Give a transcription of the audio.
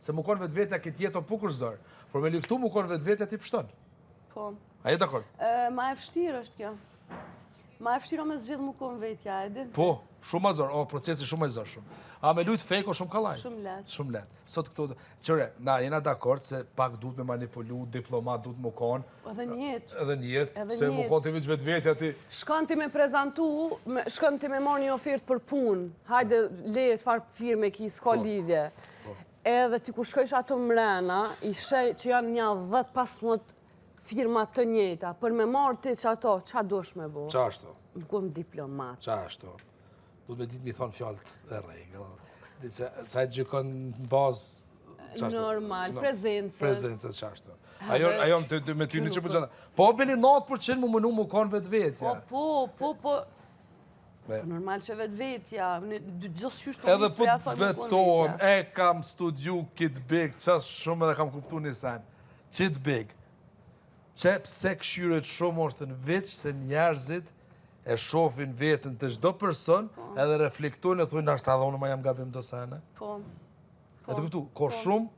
Se më konë vetvetja këtë jetë o pukur zërë, por me liftu më konë vetvetja ti pështon. Po. A je dakord? Ma e vështirë është kjo. Ma e vështirë me zgjidh më konë vetja, e din? Po, shumë ma zërë, procesi shumë e zërë shumë. A me lujtë fejko shumë kalaj? Shumë letë. Shumë letë. Sot këto, qëre, na jena dakord se pak duhet me manipulu, diplomat duhet më konë. Edhe njët. Edhe njët, se më konë të vëq vetvetja ti. Shkon ti me prezentu, shkon ti me marrë një ofertë për punë. Hajde, le çfarë firme ki, s'ka lidhje. Edhe ti ku shkojsh ato mrena, i shej që janë një 10-15 firma të njëjta, për me marrë ti që ato, qa dosh me bo? Qa ashtu? Më kom diplomat. Qa ashtu? Duhet me ditë mi thonë fjallët e rejgë. Sa e gjykon në bazë... Normal, prezencës. Prezencës, qa ashtu? Ajo me ty në që për qëta. Po, beli 9% më mënu më konë vetvetja. Po. Normal që vetvetja. Gjësë qyshtu edhe po të vetohem, e kam studiu kitë big, qas shumë edhe kam kuptu një sen. Qitë big. Pse këshyret shumë është në veç se njerëzit e shofin vetën të çdo person edhe reflektojnë e thunë ashtë adha unë ma jam gabim do sene. Po. E të kuptu, ko shumë